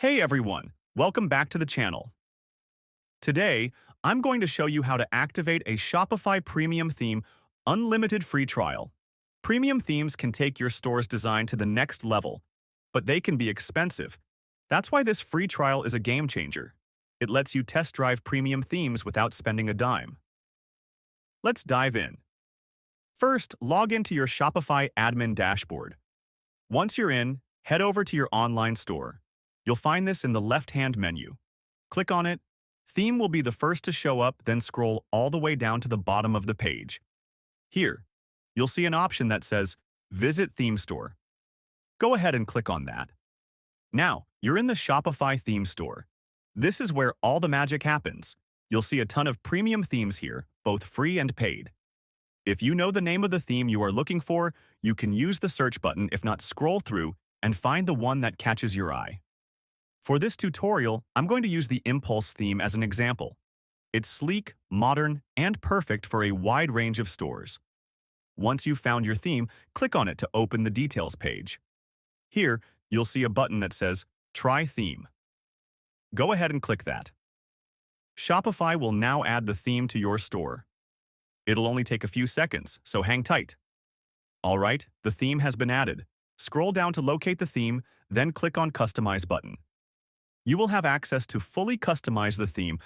Hey everyone, welcome back to the channel. Today, I'm going to show you how to activate a Shopify Premium Theme Unlimited Free Trial. Premium themes can take your store's design to the next level, but they can be expensive. That's why this free trial is a game changer. It lets you test drive premium themes without spending a dime. Let's dive in. First, log into your Shopify admin dashboard. Once you're in, head over to your online store. You'll find this in the left-hand menu. Click on it. Theme will be the first to show up, then scroll all the way down to the bottom of the page. Here, you'll see an option that says Visit Theme Store. Go ahead and click on that. Now, you're in the Shopify theme store. This is where all the magic happens. You'll see a ton of premium themes here, both free and paid. If you know the name of the theme you are looking for, you can use the search button, if not scroll through, and find the one that catches your eye. For this tutorial, I'm going to use the Impulse theme as an example. It's sleek, modern, and perfect for a wide range of stores. Once you've found your theme, click on it to open the details page. Here, you'll see a button that says Try Theme. Go ahead and click that. Shopify will now add the theme to your store. It'll only take a few seconds, so hang tight. All right, the theme has been added. Scroll down to locate the theme, then click on Customize button. You will have access to fully customize the theme.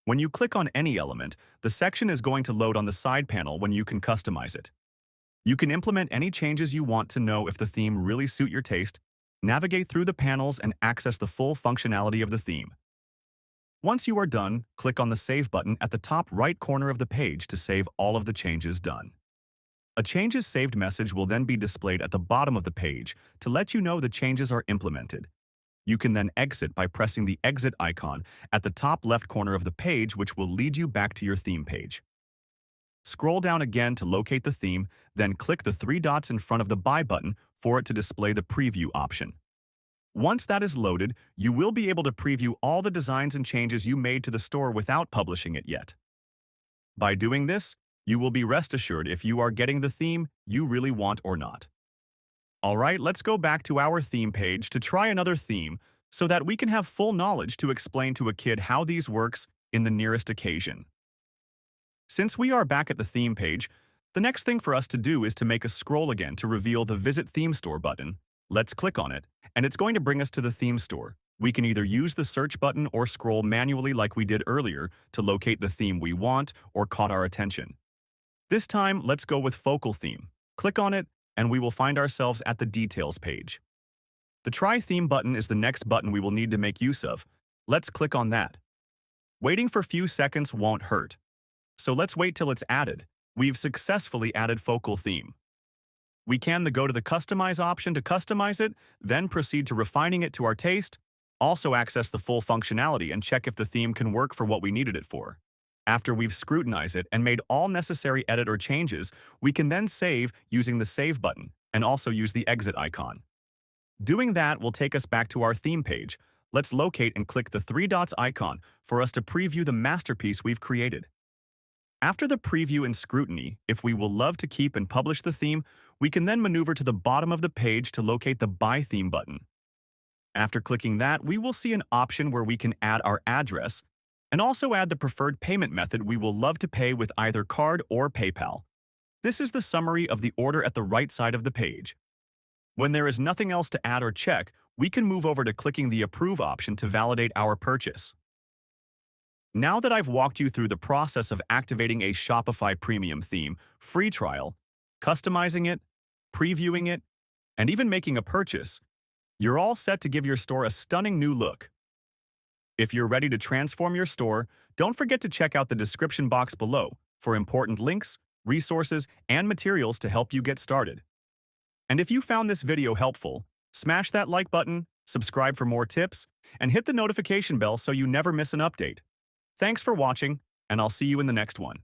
When you click on any element, the section is going to load on the side panel when you can customize it. You can implement any changes you want to know if the theme really suit your taste, navigate through the panels, and access the full functionality of the theme. Once you are done, click on the Save button at the top right corner of the page to save all of the changes done. A Changes Saved message will then be displayed at the bottom of the page to let you know the changes are implemented. You can then exit by pressing the Exit icon at the top left corner of the page, which will lead you back to your theme page. Scroll down again to locate the theme, then click the three dots in front of the Buy button for it to display the Preview option. Once that is loaded, you will be able to preview all the designs and changes you made to the store without publishing it yet. By doing this, you will be rest assured if you are getting the theme you really want or not. Alright, let's go back to our theme page to try another theme so that we can have full knowledge to explain to a kid how these works in the nearest occasion. Since we are back at the theme page, the next thing for us to do is to make a scroll again to reveal the Visit Theme Store button. Let's click on it, and it's going to bring us to the theme store. We can either use the search button or scroll manually like we did earlier to locate the theme we want or caught our attention. This time, let's go with Focal Theme. Click on it, and we will find ourselves at the Details page. The Try Theme button is the next button we will need to make use of. Let's click on that. Waiting for a few seconds won't hurt. So let's wait till it's added. We've successfully added Focal Theme. We can go to the Customize option to customize it, then proceed to refining it to our taste, also access the full functionality and check if the theme can work for what we needed it for. After we've scrutinized it and made all necessary edit or changes, we can then save using the Save button and also use the Exit icon. Doing that will take us back to our theme page. Let's locate and click the three dots icon for us to preview the masterpiece we've created. After the preview and scrutiny, if we will love to keep and publish the theme, we can then maneuver to the bottom of the page to locate the Buy Theme button. After clicking that, we will see an option where we can add our address and also add the preferred payment method we will love to pay with either card or PayPal. This is the summary of the order at the right side of the page. When there is nothing else to add or check, we can move over to clicking the Approve option to validate our purchase. Now that I've walked you through the process of activating a Shopify Premium theme, free trial, customizing it, previewing it, and even making a purchase, you're all set to give your store a stunning new look. If you're ready to transform your store, don't forget to check out the description box below for important links, resources, and materials to help you get started. And if you found this video helpful, smash that like button, subscribe for more tips, and hit the notification bell so you never miss an update. Thanks for watching, and I'll see you in the next one.